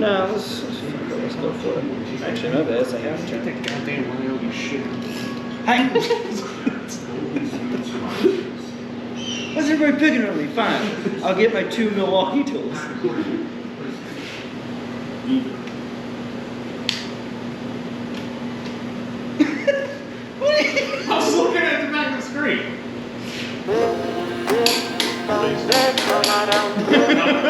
No, let's go for it. Actually, no, that's a half turn. Take the goddamn wheel, you shit. Hey! Why's everybody picking on me? Fine. I'll get my 2 Milwaukee tools. I was looking at the back of the screen. Please tell me that picked it up.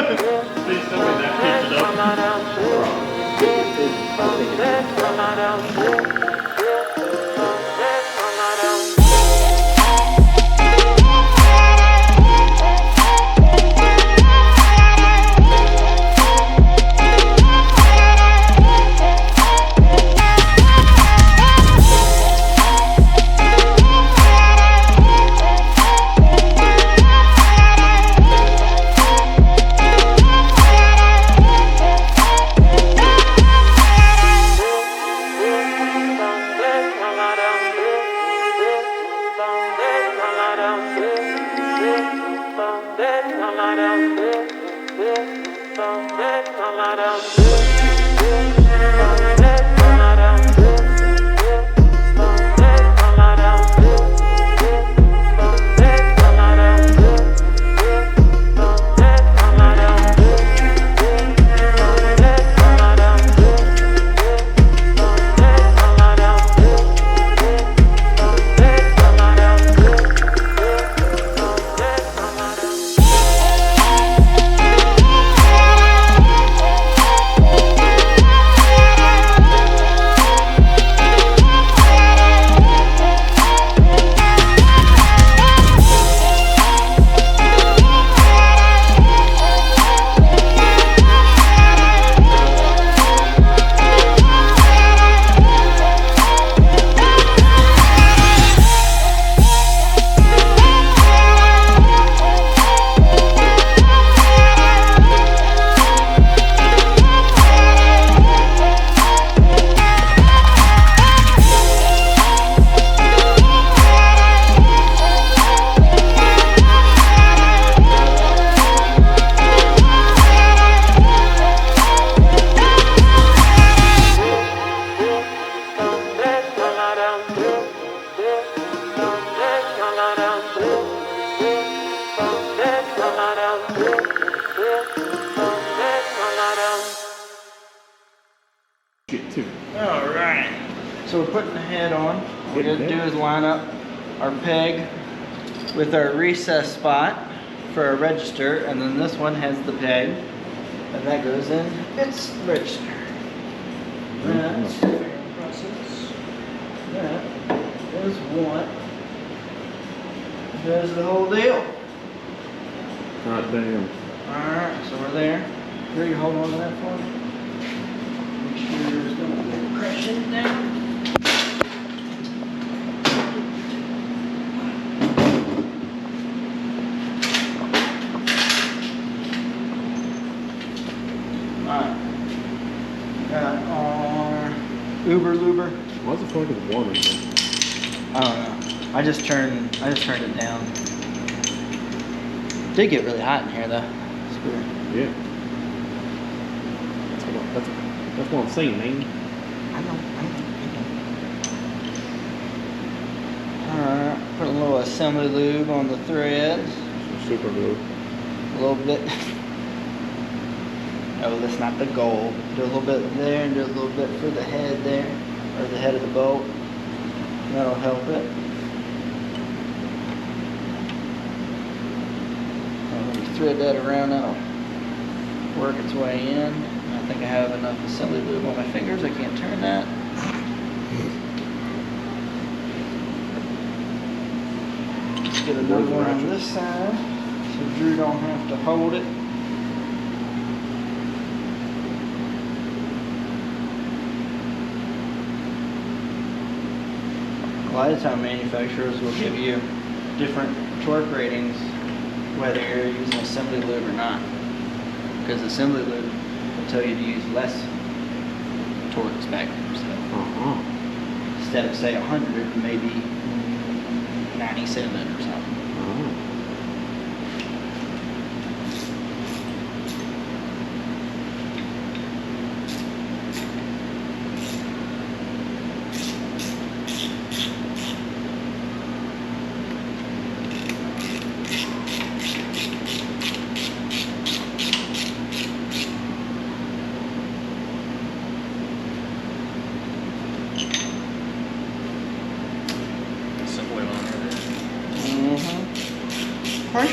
Alright, so we're putting the head on. What we're going to do is line up our peg with our recess spot for our register, and then this one has the peg, and that goes in its register. That's process. That is one. There's the whole deal. Hot damn. Alright, so we're there. Here, you hold on to that for me. Make sure there's no crushing down. Alright. Got our Uber Luber. What's the point of the water? I don't know. I just turned it down. It did get really hot in here though. It's weird. Yeah. That's what I'm saying, man. I know. Alright, put a little assembly lube on the threads. Super glue. A little bit. Oh, that's not the goal. Do a little bit there and do a little bit for the head there, or the head of the bolt. That'll help it. When you thread that around, that'll work its way in. I think I have enough assembly lube on my fingers. I can't turn that. Let's get another one on this side, so Drew don't have to hold it. A lot of time manufacturers will give you different torque ratings whether you're using assembly lube or not, because assembly lube will tell you to use less torque spectrum. So instead of say 100, maybe 97 or something.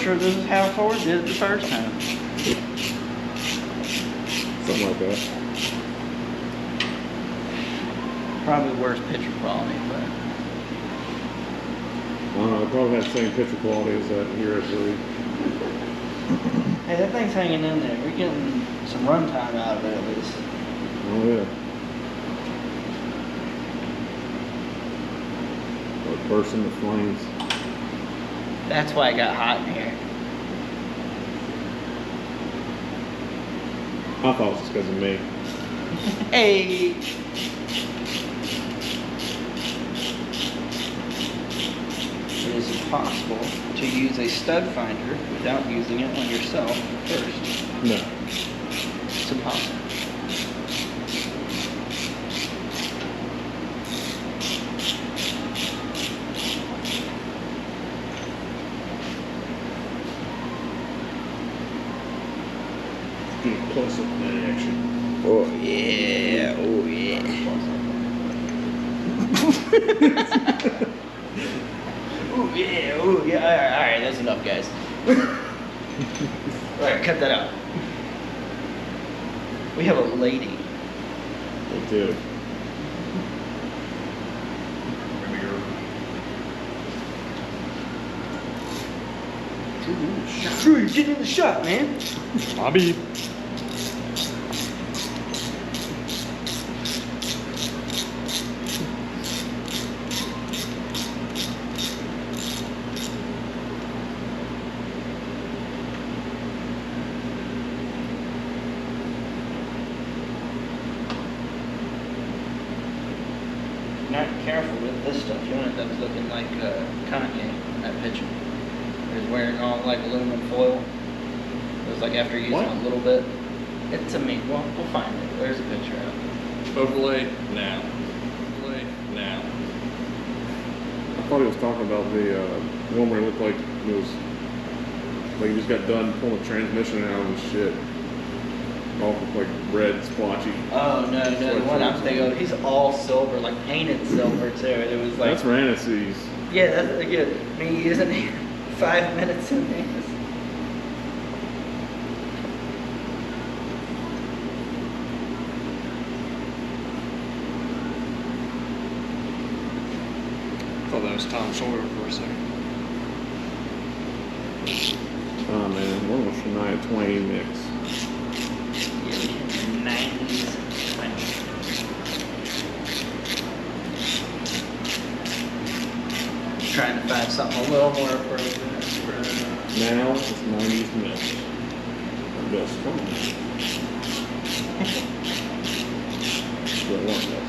sure this is how Ford did it the first time. Something like that. Probably worse picture quality, but I don't know, it probably has the same picture quality as that here at 3. hey, that thing's hanging in there. We're getting some runtime out of it at least. Oh yeah. Or burst into flames. That's why it got hot in here. I thought it was just because of me. Hey! It is impossible to use a stud finder without using it on yourself first. No. It's impossible. Get close up to that action. Oh yeah, oh yeah. Oh yeah, oh yeah. Alright, that's enough, guys. Alright, cut that out. We have a lady. They do. True, you're getting in the shot, man. Bobby. Not careful with this stuff, you'll end up looking like Kanye in that picture. He's wearing all like aluminum foil. It was like after using What? a little bit. It's a me. Well, we'll find it. There's a picture of it. Overlay now. Overlay now. I thought he was talking about the one where it looked like it was like he just got done pulling the transmission out of his shit. All like red splotchy. Oh no, the one I'm thinking of, he's all silver, like painted silver too. And it was like That's Ranassy's. yeah, that's good. Me using it 5 minutes in this. Thought that was Tom Sawyer for a second. Oh man, one was Shania Twain mix. Yeah, 90s. Trying to find something a little more appropriate for Now it's 90s mix. I'm just fun. Still want that.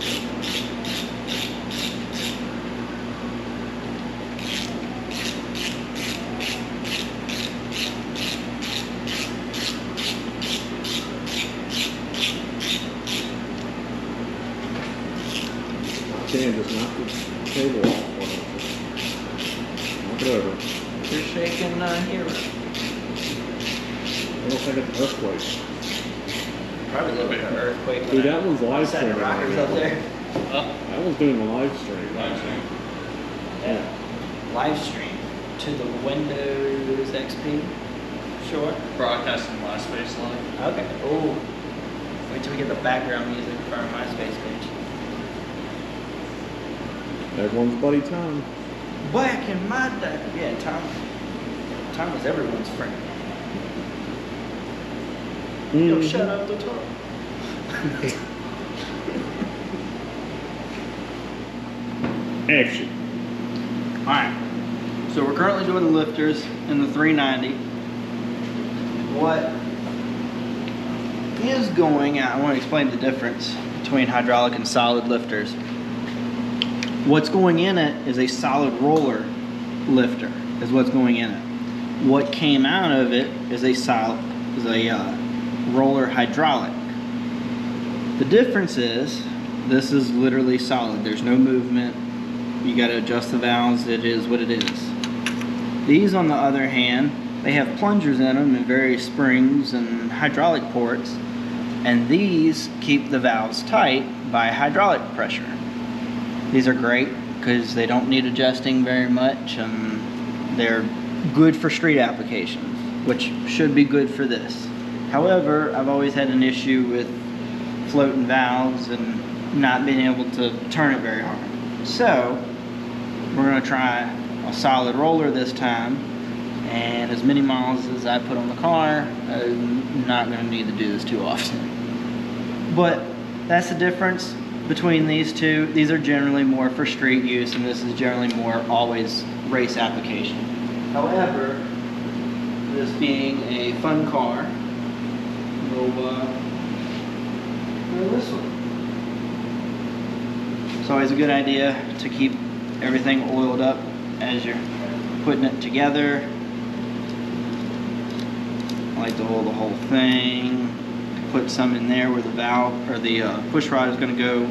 Can just knock the table off. Knock it over. You're shaking here. Almost like an earthquake. Probably a little bit of earthquake. Dude, that one's live Set streaming. rockers right up now. there. That one's doing a live stream. Yeah. Live stream to the Windows XP. Sure. Broadcasting MySpace Live. Okay. Oh. Wait till we get the background music for our MySpace page. Everyone's buddy Tom. Back in my day. Yeah, Tom was everyone's friend. Yo, shut up the top. Action. Alright. So we're currently doing the lifters in the 390. What is going on? I want to explain the difference between hydraulic and solid lifters. What's going in it is a solid roller lifter, is what's going in it. What came out of it is a roller hydraulic. The difference is this is literally solid. There's no movement. You got to adjust the valves. It is what it is. These, on the other hand, they have plungers in them and various springs and hydraulic ports, and these keep the valves tight by hydraulic pressure. These are great because they don't need adjusting very much, and they're good for street applications, which should be good for this. However, I've always had an issue with floating valves and not being able to turn it very hard. So we're going to try a solid roller this time, and as many miles as I put on the car, I'm not going to need to do this too often. But that's the difference between these two. These are generally more for street use, and this is generally more always race application. However, this being a fun car, we'll go this one. It's always a good idea to keep everything oiled up as you're putting it together. I like to oil the whole thing. Put some in there where the valve or the push rod is going to go.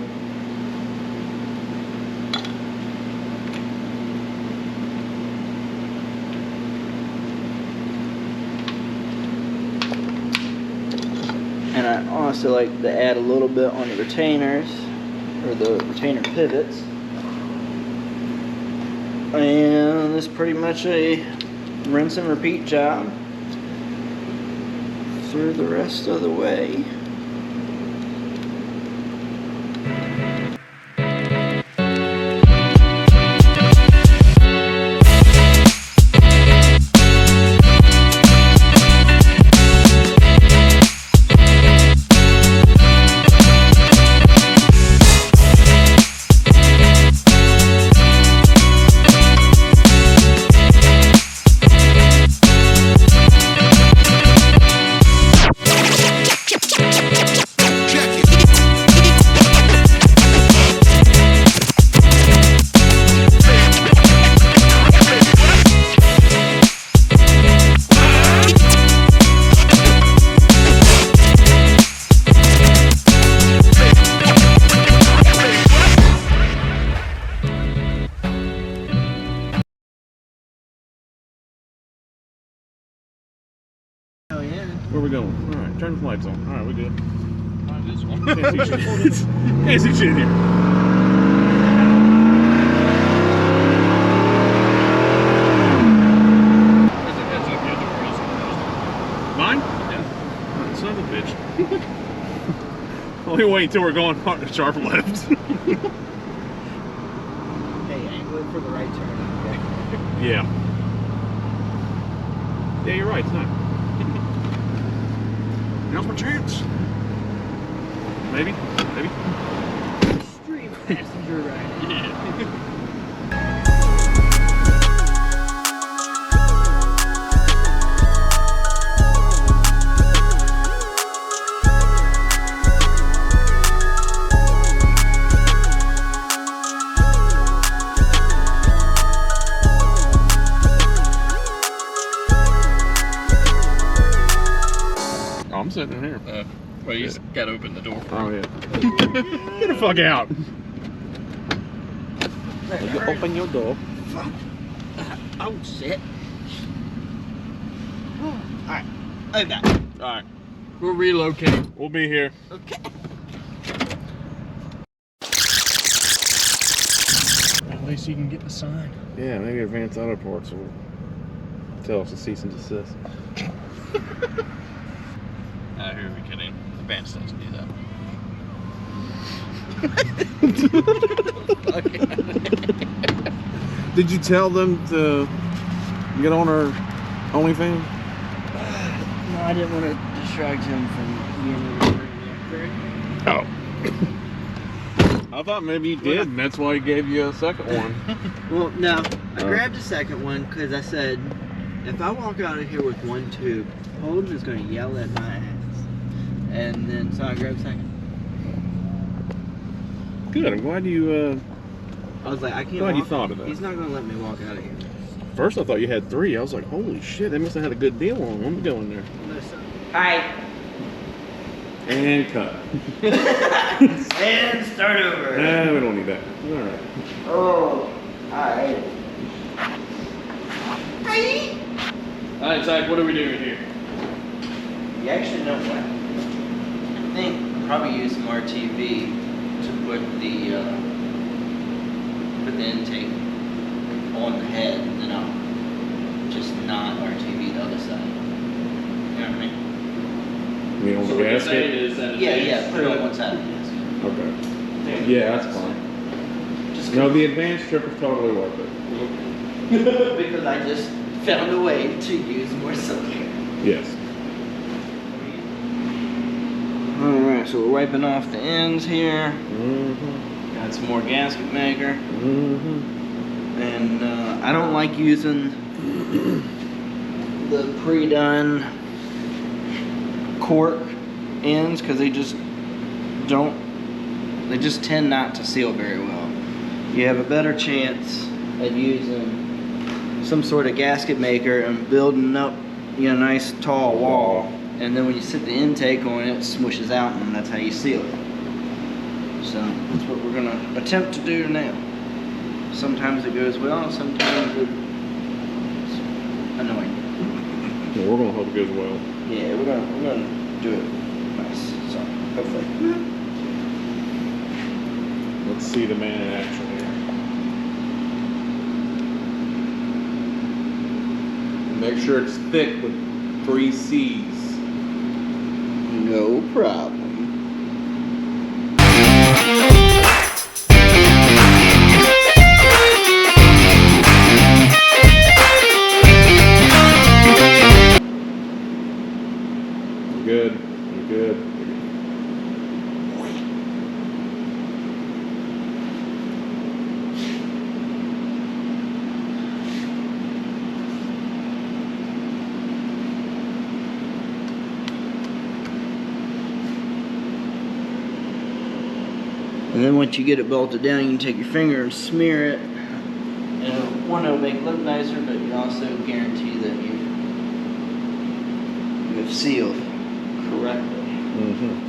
And I also like to add a little bit on the retainers, or the retainer pivots. And this is pretty much a rinse and repeat job through the rest of the way. Where we going? All right, turn the lights on. All right, we good. This one. Can't see shit. Can't see shit in here. Mine? Yeah. Son of a bitch. Only wait until we're going sharp left. Hey, angling for the right turn. Okay. Yeah. Yeah, you're right. It's not. Now's my chance. Maybe. Maybe. Extreme passenger ride. Yeah. I'm sitting in here. Well, you just gotta open the door. Oh, yeah. Get the fuck out. You open your door. Oh, shit. Alright, open that. Alright. We'll relocate. We'll be here. Okay. At least you can get the sign. Yeah, maybe Advanced Auto Parts will tell us to cease and desist. Who are we kidding? Advance doesn't do that. Did you tell them to get on our OnlyFans? No, I didn't want to distract him from being Oh. I thought maybe you did, and that's why he gave you a second one. Well, no. I grabbed a second one because I said, if I walk out of here with one tube, Holden is going to yell at my ass. And then, so I grabbed a second. Good, I'm glad you, I was like, I can't glad walk. you thought of that. He's not going to let me walk out of here. First I thought you had 3. I was like, holy shit, they must have had a good deal on them. Let me go in there. Hi. And cut. And start over. Nah, we don't need that. Alright. Oh, alright. Hi. Alright, Zach, what are we doing here? You actually know what? I think I'll probably use some RTV to put the intake on the head, and then I'll just not RTV the other side. You know what I mean? You mean on So the what you're saying gasket? is that Yeah, advanced put it on strip- one side of the gasket. Okay. Yeah, that's fine. Just No, the advanced strip is totally worth it. because I just found a way to use more silicone. Yes. Alright, so we're wiping off the ends here. Mm-hmm. Got some more gasket maker. Mm-hmm. And I don't like using the pre-done cork ends because they just tend not to seal very well. You have a better chance at using some sort of gasket maker and building up, you know, a nice tall wall, and then when you sit the intake on it, it smooshes out, and that's how you seal it. So that's what we're gonna attempt to do now. Sometimes it goes well, sometimes it's annoying. Well, we're gonna hope it goes well. Yeah, we're gonna do it nice. So hopefully. Let's see the man in action here. Make sure it's thick with 3 C's. No problem. Good. You're good. And then once you get it bolted down, you can take your finger and smear it. And one, it'll make it look nicer, but you also guarantee that you have sealed correctly. Mm-hmm.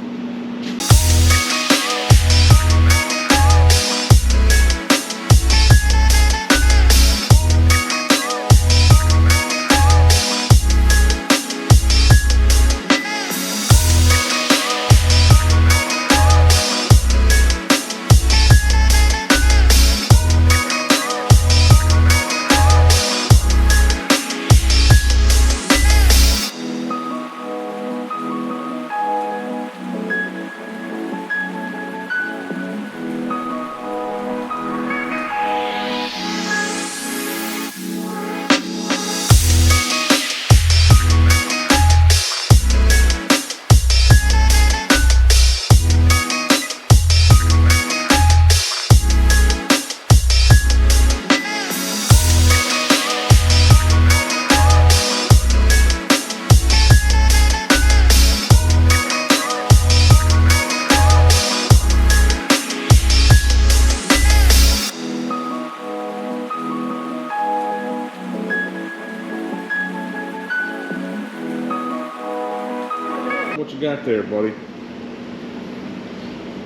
What you got there, buddy?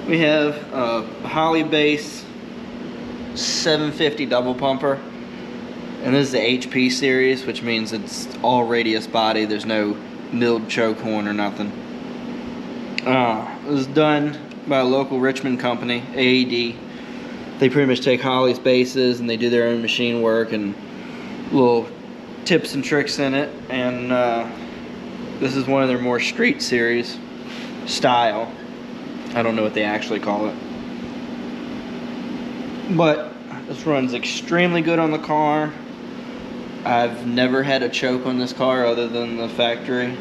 We have a Holly base 750 double pumper. And this is the HP series, which means it's all radius body. There's no milled choke horn or nothing. It was done by a local Richmond company, AED. They pretty much take Holly's bases and they do their own machine work and little tips and tricks in it. And this is one of their more street series style. I don't know what they actually call it. But this runs extremely good on the car. I've never had a choke on this car other than the factory,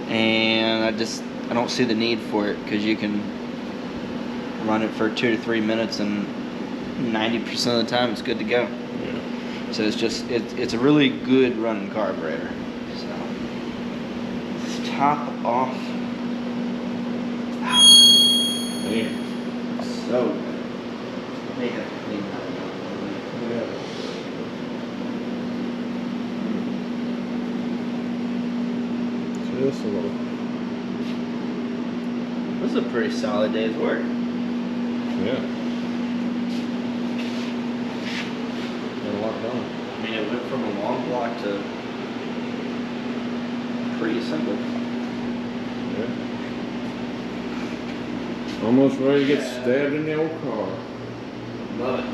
and I don't see the need for it because you can run it for 2 to 3 minutes and 90% of the time it's good to go. Yeah. So it's a really good running carburetor. So let's top off. Damn. So good. They have cleaned that up. Just a little. This is a pretty solid day's work. Yeah. Got a lot done. I mean, it went from a long block to pretty simple. Yeah. Almost ready to get stabbed in the old car. Love it.